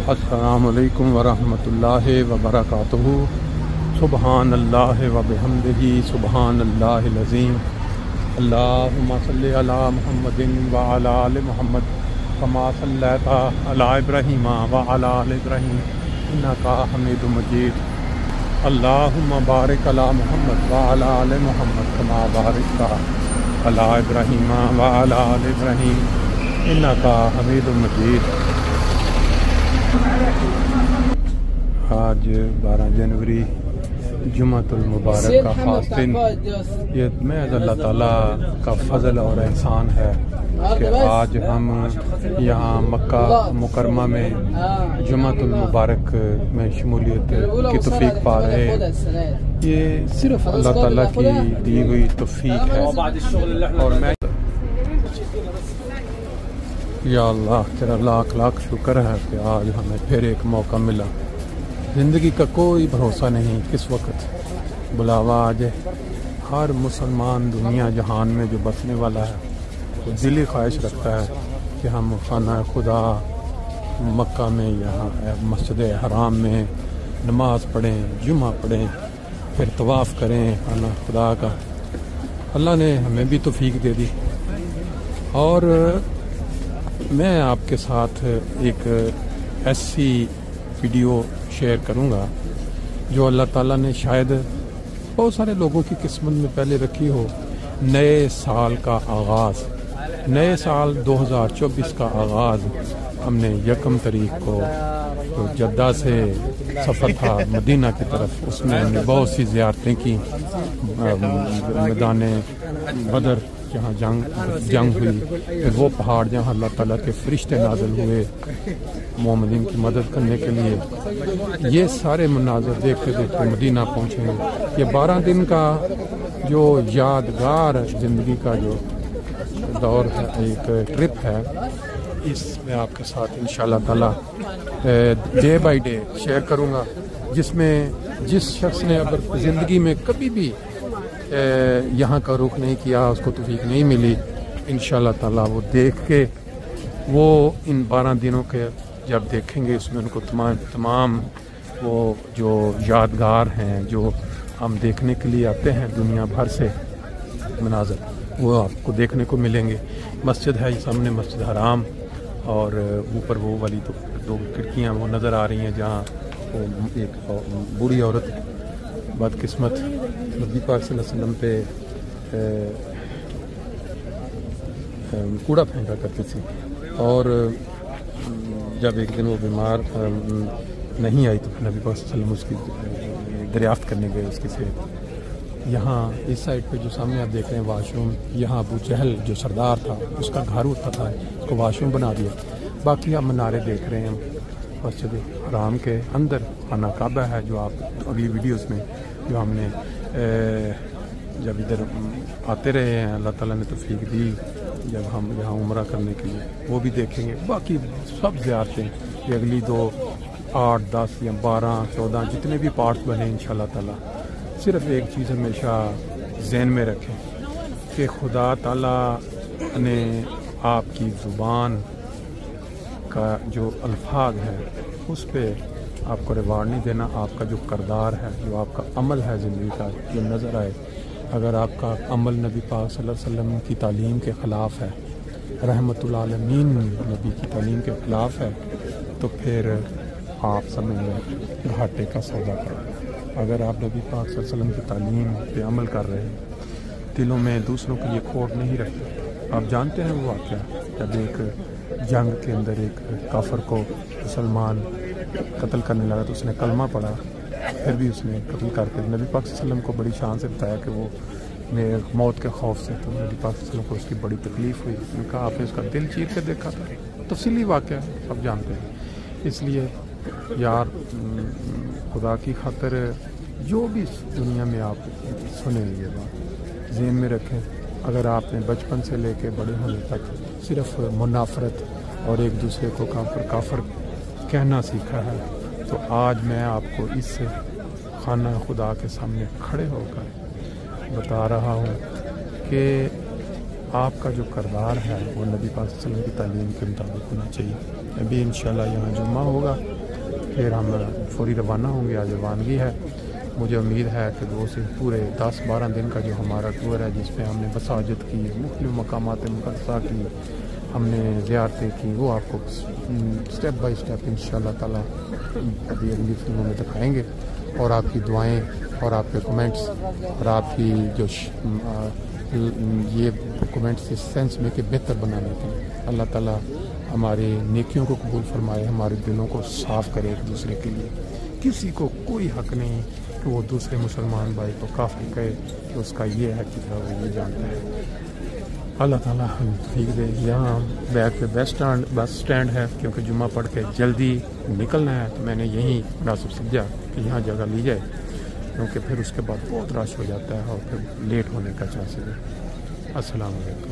अस्सलामुअलैकुम वरहमतुल्लाहि वबरकातुहू। सुबहानल्लाहि व बिहम्दिही सुबहानल्लाहिल अज़ीम। अल्लाहुम्मा सल्लि अला मुहम्मदिन व अला आलि मुहम्मद कमा सल्लैता अला इब्राहीम व अला आलि इब्राहीम इन्नका हमीदुम मजीद। अल्लाहुम्मा बारिक अला मुहम्मद व अला आलि मुहम्मद कमा बारकता अला इब्राहीम व अला आलि इब्राहीम इन्नका हमीदुम मजीद। आज 12 जनवरी जुम्मतुल मुबारक का ख़ास दिन। ये महज़ अल्लाह ताला का फ़ज़ल और एहसान है कि आज हम यहाँ मक्का मुकरमा में जुम्मतुल मुबारक में शमूलियत की तौफ़ीक़ पा रहे हैं। ये सिर्फ़ अल्लाह ताला की दी हुई तौफ़ीक़ है। और मैं या अल्लाह तेरा लाख लाख शुक्र है कि आज हमें फिर एक मौका मिला। ज़िंदगी का कोई भरोसा नहीं किस वक्त बुलावा आ जाए। हर मुसलमान दुनिया जहान में जो बसने वाला है वो दिली ख्वाहिश रखता है कि हम खाना खुदा मक्का में यहाँ मस्जिद हराम में नमाज पढ़ें, जुमा पढ़ें, फिर तवाफ़ करें खाना खुदा का। अल्लाह ने हमें भी तौफ़ीक दे दी। और मैं आपके साथ एक ऐसी वीडियो शेयर करूंगा जो अल्लाह ताला ने शायद बहुत सारे लोगों की किस्मत में पहले रखी हो। नए साल का आगाज़, नए साल 2024 का आगाज़ हमने 1 तारीख को तो जद्दा से सफ़र था मदीना की तरफ, उसमें हमने बहुत सी ज़ियारतें की। मैदान बदर जहाँ जंग हुई, फिर वो पहाड़ जहाँ अल्लाह ताला के फरिश्ते नाज़िल हुए मोमिनीन की मदद करने के लिए। ये सारे मनाज़र देखते देखते मदीना पहुँचे। ये 12 दिन का जो यादगार ज़िंदगी का जो दौर है, एक ट्रिप है, इसमें आपके साथ इंशाअल्लाह ताला डे बाय डे शेयर करूँगा, जिसमें जिस शख्स ने अगर ज़िंदगी में कभी भी यहाँ का रुख नहीं किया, उसको तौफ़ीक नहीं मिली, इंशाअल्लाह ताला वो देख के वो इन 12 दिनों के जब देखेंगे उसमें उनको तमाम वो जो यादगार हैं जो हम देखने के लिए आते हैं दुनिया भर से मनाज़र, वो आपको देखने को मिलेंगे। मस्जिद है सामने, मस्जिद हराम, और ऊपर वो वाली तो 2 खिड़कियाँ वो नज़र आ रही हैं जहाँ वो एक बूढ़ी औरत बदकिस्मत नबी पाक सल्लल्लाहु अलैहि वसल्लम पे कूड़ा फेंका करती थी। और जब एक दिन वो बीमार नहीं आई तो नबी पाक सल्लल्लाहु अलैहि वसल्लम उसकी दरियाफ्त करने गए उसकी सेहत। यहाँ इस साइड पे जो सामने आप देख रहे हैं वाशरूम, यहाँ अबू जहल जो सरदार था उसका घर होता था, उसको वाशरूम बना दिया। बाकी आप मनारे देख रहे हैं मस्जिद हराम के अंदर खाना काबा है, जो आप अगली वीडियोस में जो हमने जब इधर आते रहे हैं अल्लाह ताला ने तौफ़ीक दी जब हम यहाँ उम्रा करने के लिए, वो भी देखेंगे। बाकी सब ज़ियारतें ये अगली 2, 8, 10 या 12, 14 जितने भी पार्ट्स बने इंशाअल्लाह ताला, सिर्फ़ एक चीज़ हमेशा ज़हन में रखें कि खुदा ताला ने आपकी ज़ुबान का जो अल्फाज है उस पर आपको रिवार्ड नहीं देना। आपका जो करदार है, जो आपका अमल है ज़िंदगी का, जो नज़र आए। अगर आपका अमल नबी पाक सल्लल्लाहु अलैहि वसल्लम की तालीम के ख़िलाफ़ है, रहमतुल आलमीन नबी की तालीम के ख़िलाफ़ है, तो फिर आप समझ लें घाटे का सौदा करें। अगर आप नबी पाक सल्लल्लाहु अलैहि वसल्लम की तालीम पे अमल कर रहे हैं, दिलों में दूसरों के लिए खोट नहीं रखते। आप जानते हैं वो वाक़या जब एक जंग के अंदर एक काफर को मुसलमान कत्ल करने लगा तो उसने कलमा पढ़ा, फिर भी उसने कत्ल करके नबी पाक सल्लल्लाहु अलैहि वसल्लम को बड़ी शान से बताया कि वो मेरे मौत के खौफ से, तो नबी पाक सल्लल्लाहु अलैहि वसल्लम को उसकी बड़ी तकलीफ़ हुई। उनका आपने उसका दिल चीर के देखा था। तफसीली वाक़या सब जानते हैं। इसलिए यार खुदा की खातिर जो भी दुनिया में आप सुने ये बात ज़हन में रखें। अगर आपने बचपन से लेके बड़े होने तक सिर्फ़ मुनाफरत और एक दूसरे को काफर कहना सीखा है, तो आज मैं आपको इस खाना खुदा के सामने खड़े होकर बता रहा हूँ कि आपका जो करदार है वो नबी पाक सल्लल्लाहु अलैहि वसल्लम की तालीम के मुताबिक होना चाहिए। अभी इंशाल्लाह यहाँ जुम्मा होगा, फिर हम फौरी रवाना होंगे। आज रवानगी है। मुझे उम्मीद है कि 2 से पूरे 10-12 दिन का जो हमारा टूर है, जिसमें हमने मसाजिद की, मुख्तलिफ मकामात मुक़द्दसा की, हमने ज़ियारतें की, वो आपको स्टेप बाय स्टेप इंशाल्लाह ताला अभी अगली फिल्मों में दिखाएँगे। और आपकी दुआएँ और आपके कमेंट्स और आपकी जो ये कमेंट्स इस सेंस में कि बेहतर बनाने के लिए अल्लाह ताला हमारे नेकियों को कबूल फरमाए, हमारे दिलों को साफ़ करे एक दूसरे के लिए। किसी को कोई हक़ नहीं कि वो दूसरे मुसलमान भाई को काफ़िर कहे कि उसका ये है कि वो ये जानता है। अल्लाह ताला हम ठीक दे। यहाँ बैग पे बस स्टैंड है, क्योंकि जुम्मा पढ़ के जल्दी निकलना है, तो मैंने यहीं मुनासिब समझा कि यहाँ जगह ली जाए, क्योंकि फिर उसके बाद बहुत रश हो जाता है और फिर लेट होने का चांसेस है। अस्सलाम वालेकुम।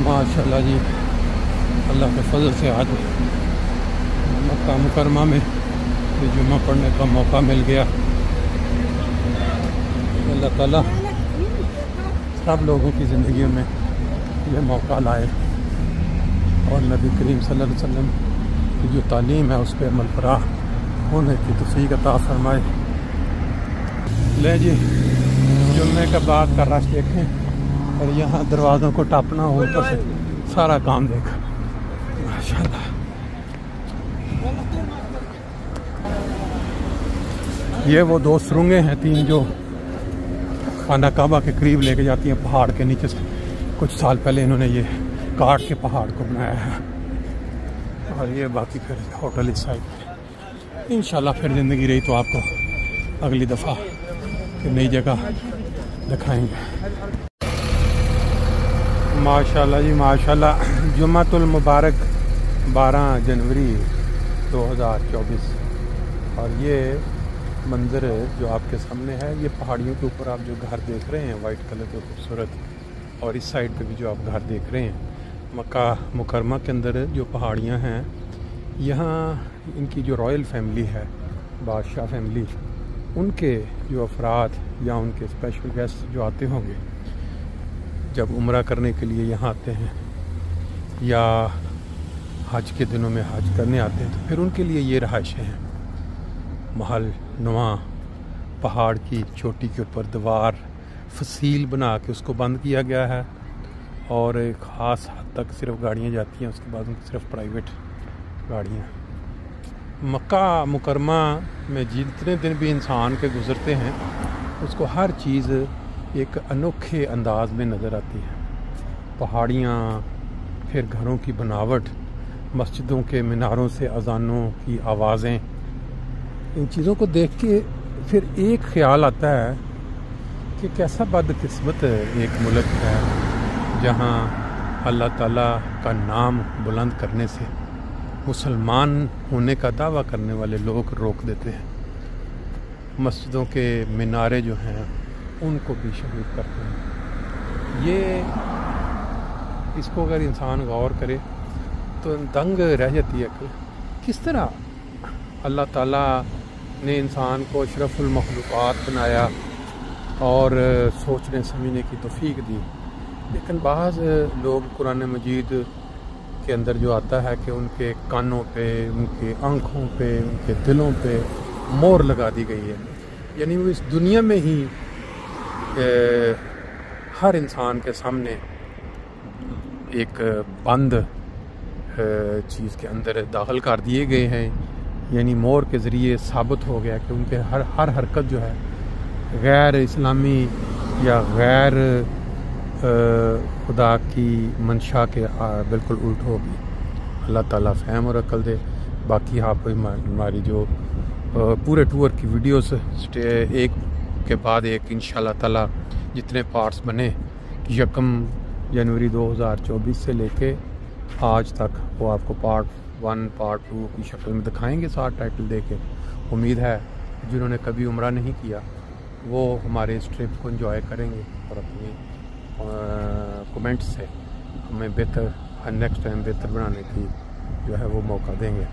माशाल्लाह जी, अल्लाह के फजल से आज मक्का मुकरमा में जुम्मा पढ़ने का मौका मिल गया। अल्लाह ताला सब लोगों की ज़िंदगी में ये मौका लाए और नबी करीम सल्लल्लाहु अलैहि वसल्लम की जो तालीम है उस पर अमल फरा होने की तौफीक अता फरमाए। ले जी, जुम्मे के बाद का रश देखें और यहाँ दरवाज़ों को टापना हो तो सारा काम देखा। माशाल्लाह, ये वो 2 सुरंगें हैं 3 जो खाना काबा के करीब लेके जाती हैं पहाड़ के नीचे से। कुछ साल पहले इन्होंने ये काट के पहाड़ को बनाया है और ये बाकी फिर होटल इस साइड। इंशाल्लाह फिर ज़िंदगी रही तो आपको अगली दफ़ा नई जगह दिखाएंगे। माशाल्लाह जी माशाल्लाह, जुम्मतुल मुबारक 12 जनवरी 2024। और ये मंज़र जो आपके सामने है, ये पहाड़ियों के ऊपर आप जो घर देख रहे हैं वाइट कलर के खूबसूरत, और इस साइड पे भी जो आप घर देख रहे हैं मक्का मुकरमा के अंदर जो पहाड़ियाँ हैं, यहाँ इनकी जो रॉयल फैमिली है, बादशाह फैमिली, उनके जो अफराद या उनके स्पेशल गेस्ट जो आते होंगे जब उम्रा करने के लिए यहाँ आते हैं या हज के दिनों में हज करने आते हैं, तो फिर उनके लिए ये रहायशें हैं। महल नुमा पहाड़ की चोटी के ऊपर दीवार फसील बना के उसको बंद किया गया है और एक ख़ास हद तक सिर्फ गाड़ियाँ जाती हैं, उसके बाद उनकी सिर्फ प्राइवेट गाड़ियाँ। मक्का मुकरमा में जितने दिन भी इंसान के गुज़रते हैं उसको हर चीज़ एक अनोखे अंदाज में नज़र आती है। पहाड़ियाँ, फिर घरों की बनावट, मस्जिदों के मीनारों से अजानों की आवाज़ें, इन चीज़ों को देख के फिर एक ख्याल आता है कि कैसा बदकिस्मत एक मुल्क है जहाँ अल्लाह ताला का नाम बुलंद करने से मुसलमान होने का दावा करने वाले लोग रोक देते हैं। मस्जिदों के मीनारे जो हैं उनको भी शहीद करते हैं। ये इसको अगर इंसान गौर करे तो दंग रह जाती है कि किस तरह अल्लाह ताला ने इंसान को अशरफुल मखलूक़ात बनाया और सोचने समझने की तौफीक दी, लेकिन बाज़ लोग कुरान मजीद के अंदर जो आता है कि उनके कानों पे, उनके आँखों पे, उनके दिलों पे मोहर लगा दी गई है, यानी वो इस दुनिया में ही हर इंसान के सामने एक बंद चीज़ के अंदर दाखिल कर दिए गए हैं, यानी मोहर के ज़रिए साबित हो गया कि उनके हर हरकत जो है गैर इस्लामी या गैर खुदा की मंशा के बिल्कुल उल्ट होगी। अल्लाह ताला फ़हम और अक्ल दे। बाकी आप हमारी जो पूरे टूर की वीडियोस एक के बाद एक इंशाल्लाह ताला जितने पार्ट्स बने 1 जनवरी 2024 से लेके आज तक वो आपको पार्ट 1 पार्ट 2 की शक्ल में दिखाएंगे, साथ टाइटल दे के। उम्मीद है जिन्होंने कभी उम्रा नहीं किया वो हमारे इस ट्रिप को एंजॉय करेंगे और अपनी कमेंट्स से हमें बेहतर नेक्स्ट टाइम बेहतर बनाने की जो है वो मौका देंगे।